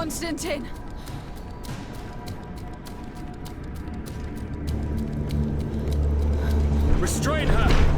Konstantin! Restrain her!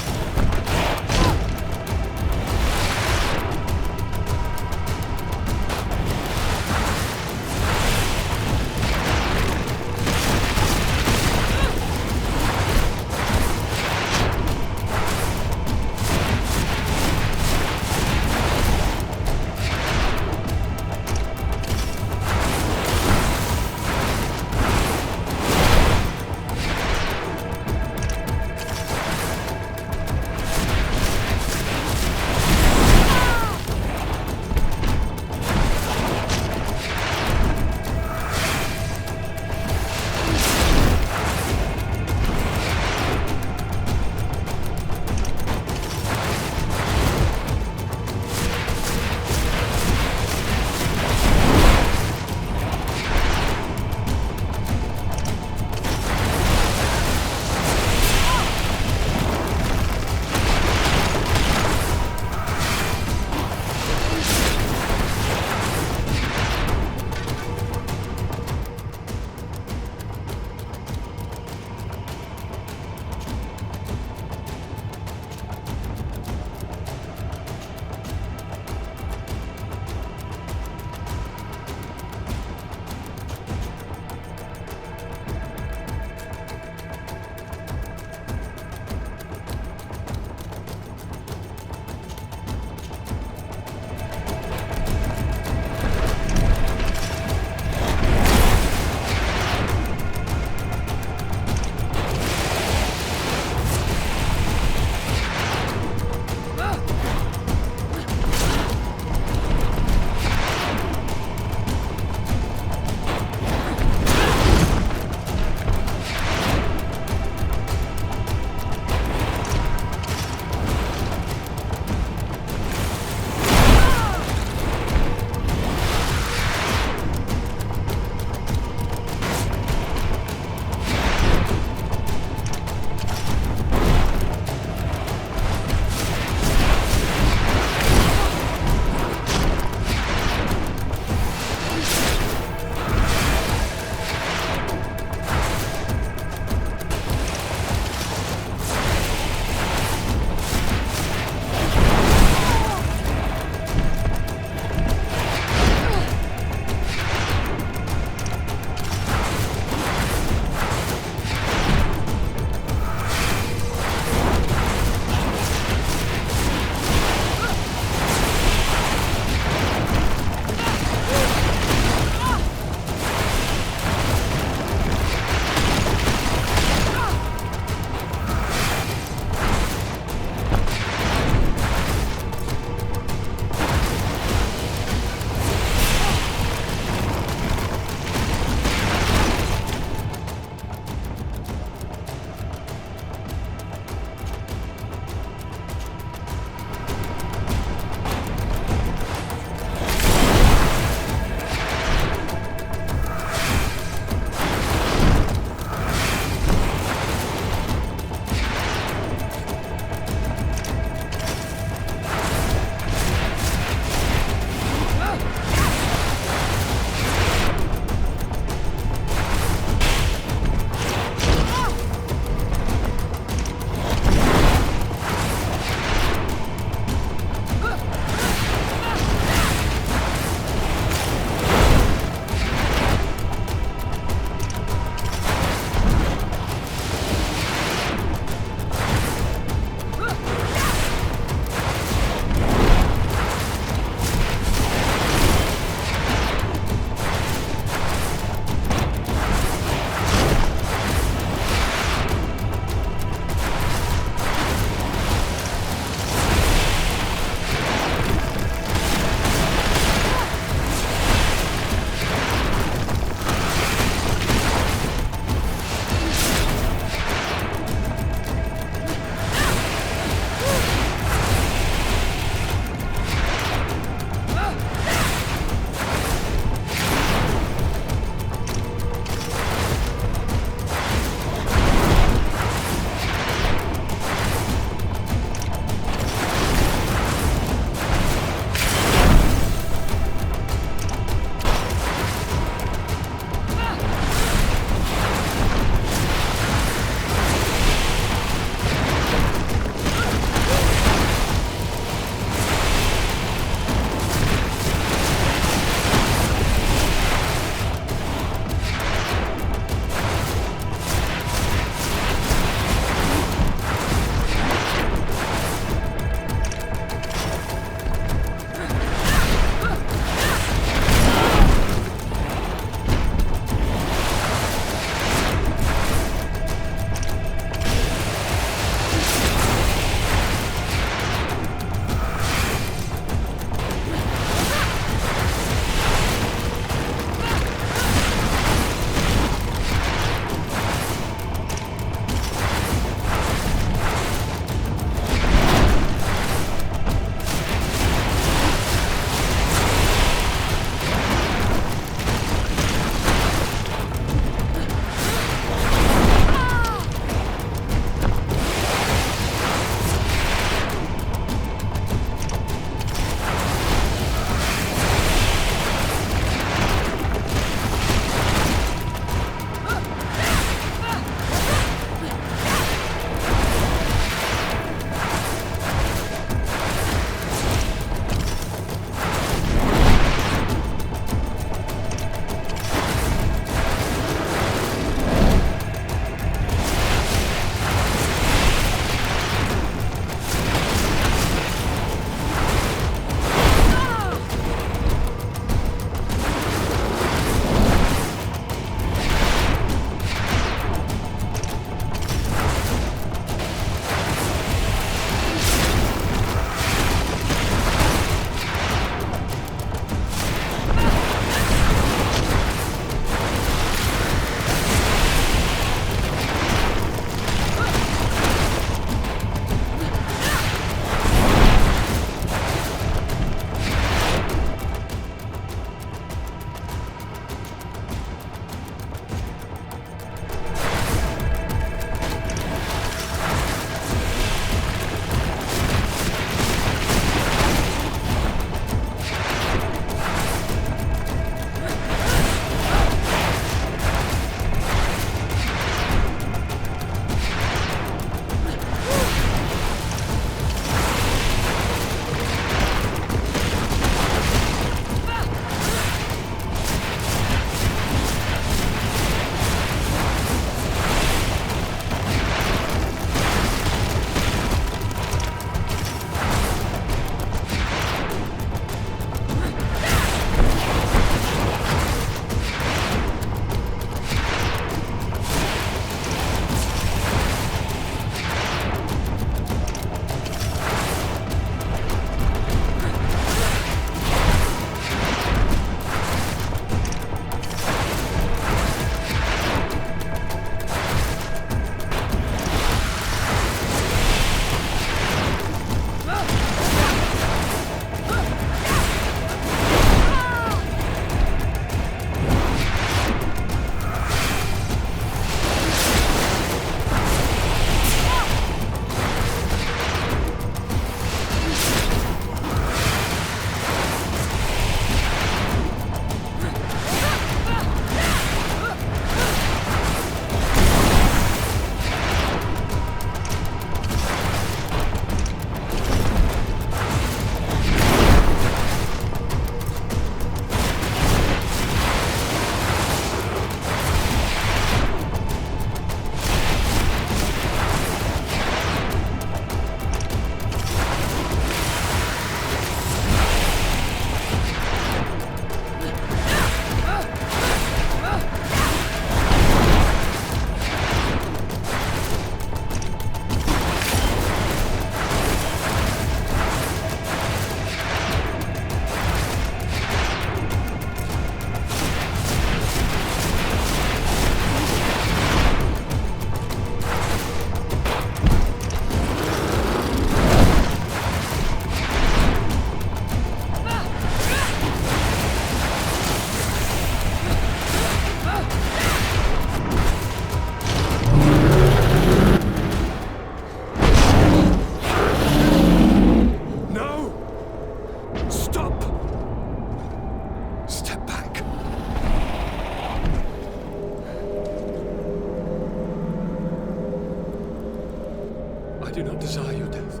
I do not desire your death.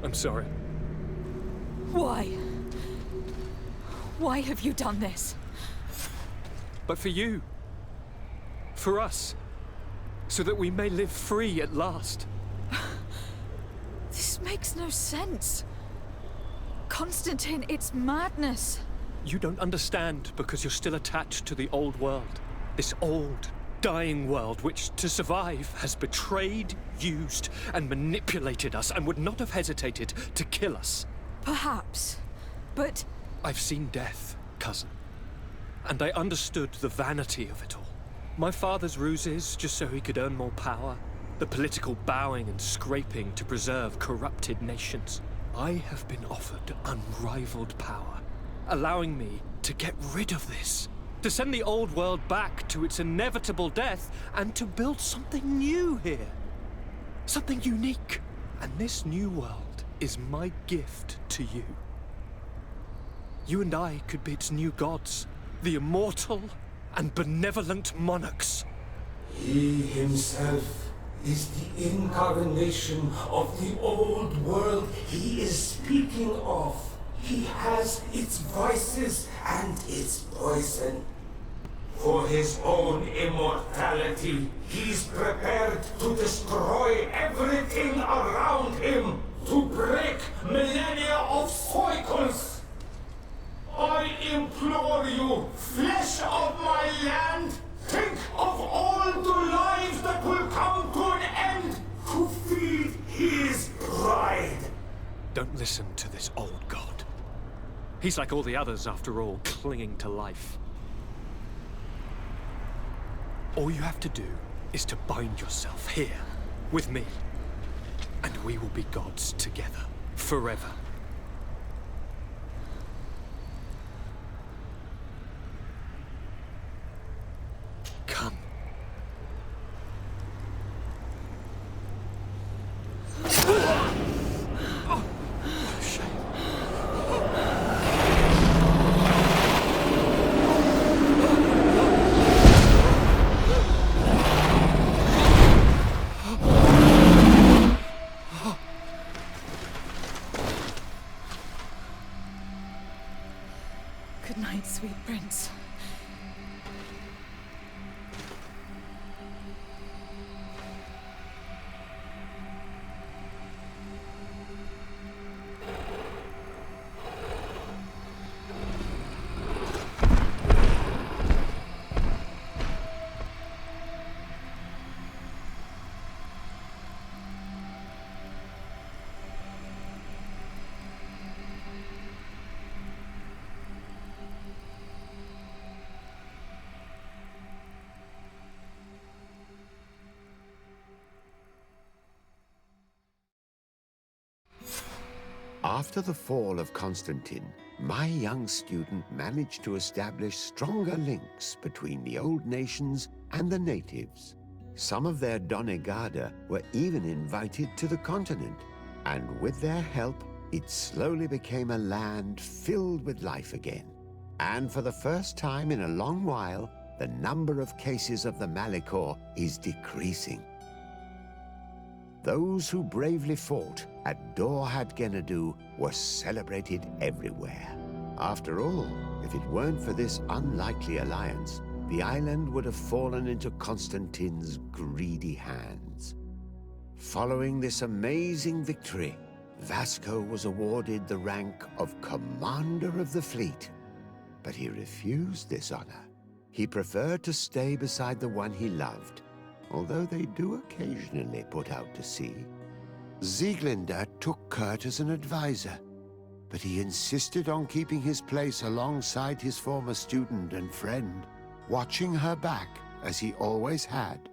I'm sorry. Why? Why have you done this? But for you. For us. So that we may live free at last. This makes no sense. Constantine, it's madness. You don't understand because you're still attached to the old world. This old, dying world which, to survive, has betrayed, used, and manipulated us and would not have hesitated to kill us. Perhaps, but... I've seen death, cousin. And I understood the vanity of it all. My father's ruses just so he could earn more power. The political bowing and scraping to preserve corrupted nations. I have been offered unrivaled power, allowing me to get rid of this. To send the old world back to its inevitable death and to build something new here. Something unique. And this new world is my gift to you. You and I could be its new gods, the immortal and benevolent monarchs. He himself is the incarnation of the old world he is speaking of. He has its vices and its poison. For his own immortality, he's prepared to destroy everything around him, to break millennia of cycles. I implore you, flesh of my land, think of all the lives that will come to an end to feed his pride. Don't listen to this old god. He's like all the others, after all, clinging to life. All you have to do is to bind yourself here, with me. And we will be gods together, forever. Come. Good night, sweet prince. After the fall of Constantine, my young student managed to establish stronger links between the old nations and the natives. Some of their donegada were even invited to the continent, and with their help, it slowly became a land filled with life again. And for the first time in a long while, the number of cases of the Malichor is decreasing. Those who bravely fought at Dorhad Genadu were celebrated everywhere. After all, if it weren't for this unlikely alliance, the island would have fallen into Constantine's greedy hands. Following this amazing victory, Vasco was awarded the rank of Commander of the Fleet. But he refused this honor. He preferred to stay beside the one he loved, although they do occasionally put out to sea. Sieglinde took Kurt as an advisor, but he insisted on keeping his place alongside his former student and friend, watching her back as he always had.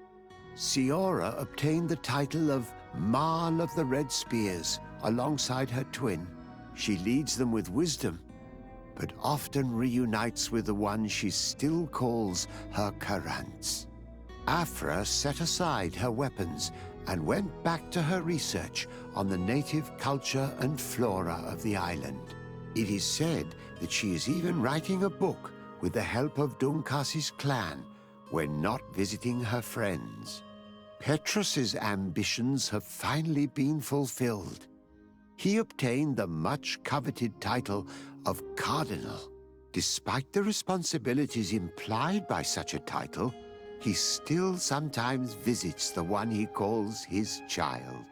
Siora obtained the title of Marl of the Red Spears alongside her twin. She leads them with wisdom, but often reunites with the one she still calls her Karants. Afra set aside her weapons and went back to her research on the native culture and flora of the island. It is said that she is even writing a book with the help of Dunkas's clan when not visiting her friends. Petrus's ambitions have finally been fulfilled. He obtained the much-coveted title of Cardinal. Despite the responsibilities implied by such a title, he still sometimes visits the one he calls his child.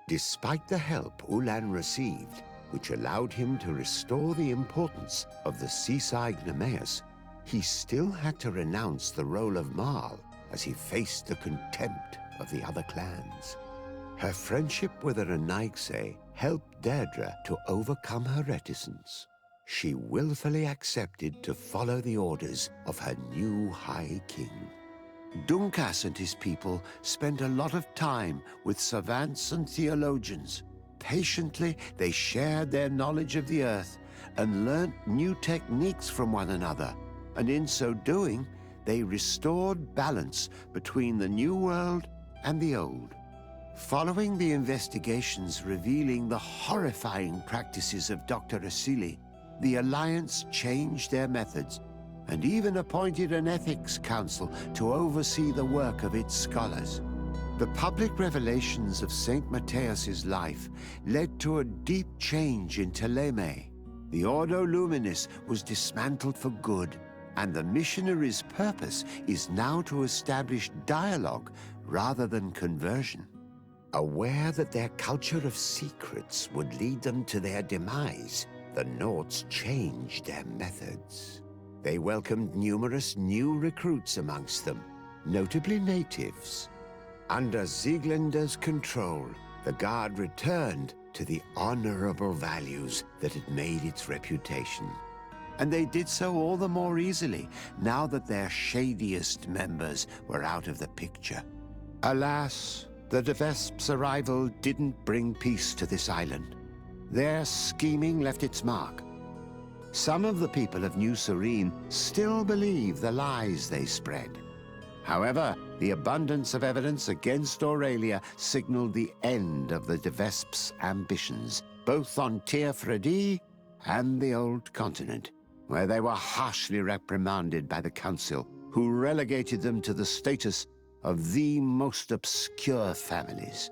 Despite the help Ulan received, which allowed him to restore the importance of the seaside Nemeus, he still had to renounce the role of Marl as he faced the contempt of the other clans. Her friendship with Renaigse helped Deirdre to overcome her reticence. She willfully accepted to follow the orders of her new High King. Dunkas and his people spent a lot of time with savants and theologians. Patiently, they shared their knowledge of the earth and learnt new techniques from one another, and in so doing, they restored balance between the New World and the Old. Following the investigations revealing the horrifying practices of Dr. Asili, the Alliance changed their methods and even appointed an ethics council to oversee the work of its scholars. The public revelations of Saint Matthias's life led to a deep change in Teleme. The Ordo Luminis was dismantled for good, and the missionaries' purpose is now to establish dialogue rather than conversion. Aware that their culture of secrets would lead them to their demise, the Nords changed their methods. They welcomed numerous new recruits amongst them, notably natives. Under Sieglinder's control, the Guard returned to the honorable values that had made its reputation. And they did so all the more easily, now that their shadiest members were out of the picture. Alas, the De Vesp's arrival didn't bring peace to this island. Their scheming left its mark. Some of the people of New Serene still believe the lies they spread. However, the abundance of evidence against Aurelia signaled the end of the De Vesp's ambitions, both on Tir Fredi and the Old Continent, where they were harshly reprimanded by the Council, who relegated them to the status of the most obscure families.